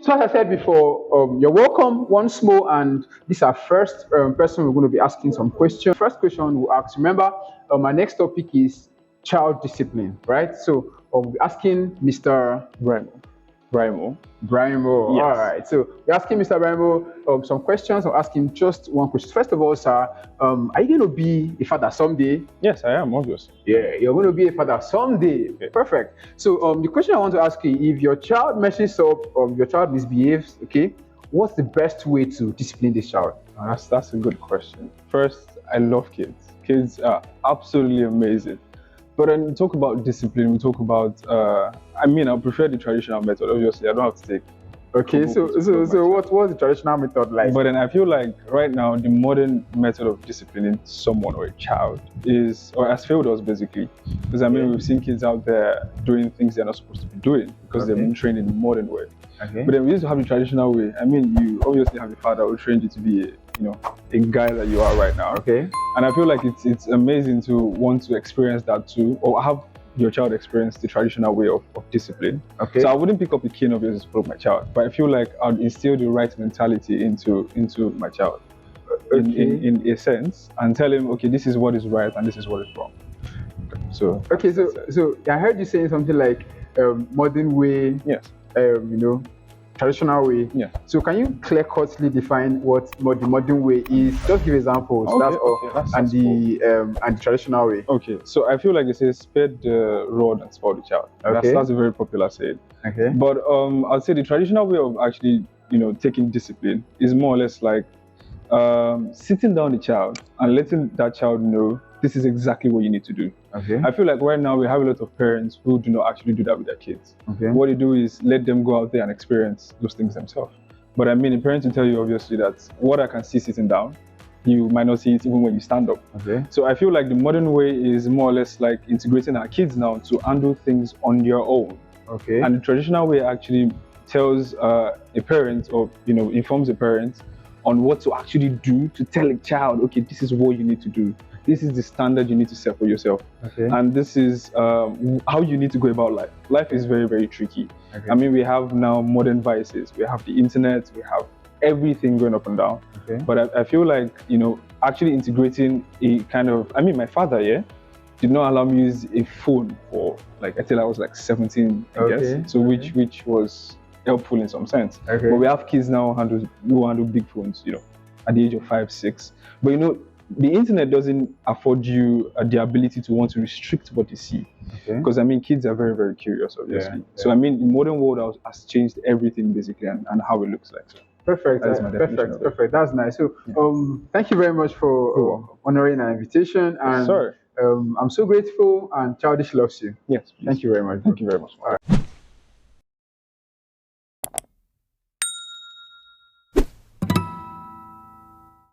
So as I said before, you're welcome once more, and this is our first person we're going to be asking some questions. First question we'll ask. Remember, our next topic is child discipline, right? So we'll be asking Mr. Braimoh. Braimoh. Braimoh. Yes. All right. So we're asking Mr. Braimoh some questions. I'll ask him just one question. First of all, sir, are you going to be a father someday? Yes, I am, obviously. Yeah, you're going to be a father someday. Okay. Perfect. So the question I want to ask you, if your child messes up, your child misbehaves, okay, what's the best way to discipline this child? That's a good question. First, I love kids. Kids are absolutely amazing. But when we talk about discipline, we talk about, I prefer the traditional method. Obviously, I don't have to take. Okay, so what's the traditional method like? But then I feel like right now, the modern method of disciplining someone or a child has failed us basically. Because we've seen kids out there doing things they're not supposed to be doing because they've been trained in the modern way. Okay. But then we used to have the traditional way. You obviously have a father who trained you to be a guy that you are right now. Okay. And I feel like it's amazing to want to experience that too, or have your child experience the traditional way of discipline. Okay. So I wouldn't pick up the cane of yours to put my child, but I feel like I'd instill the right mentality into my child, in a sense, and tell him, okay, this is what is right and this is what is wrong. So okay, so I heard you saying something like modern way. Yes. Traditional way. Yeah. So can you clear-cutly define what the modern way is? Just give examples. Okay, that's all. okay, and the traditional way. Okay. So I feel like it says spare the rod and spoil the child. Okay. That's a very popular saying. Okay. But I'd say the traditional way of actually taking discipline is more or less like sitting down the child and letting that child know this is exactly what you need to do. Okay. I feel like right now we have a lot of parents who do not actually do that with their kids. Okay. What they do is let them go out there and experience those things themselves. But a parent will tell you obviously that what I can see sitting down, you might not see it even when you stand up. Okay. So I feel like the modern way is more or less like integrating our kids now to handle things on their own. Okay. And the traditional way actually tells a parent or informs a parent on what to actually do to tell a child, okay, this is what you need to do. This is the standard you need to set for yourself. Okay. And this is how you need to go about life. Life is very, very tricky. Okay. We have now modern vices. We have the internet. We have everything going up and down. Okay. But I feel like, actually integrating a kind of, my father, did not allow me to use a phone for until I was 17, I guess. So which was helpful in some sense. Okay. But we have kids now who handle big phones, at the age of 5, 6. But the internet doesn't afford you the ability to want to restrict what you see. Okay. Because kids are very, very curious, obviously. Yeah. So the modern world has changed everything basically and how it looks like. Perfect. Perfect. That's nice. So thank you very much for honoring our invitation. And sorry. I'm so grateful, and Childish loves you. Yes. Thank you very much. Thank you very much. All right.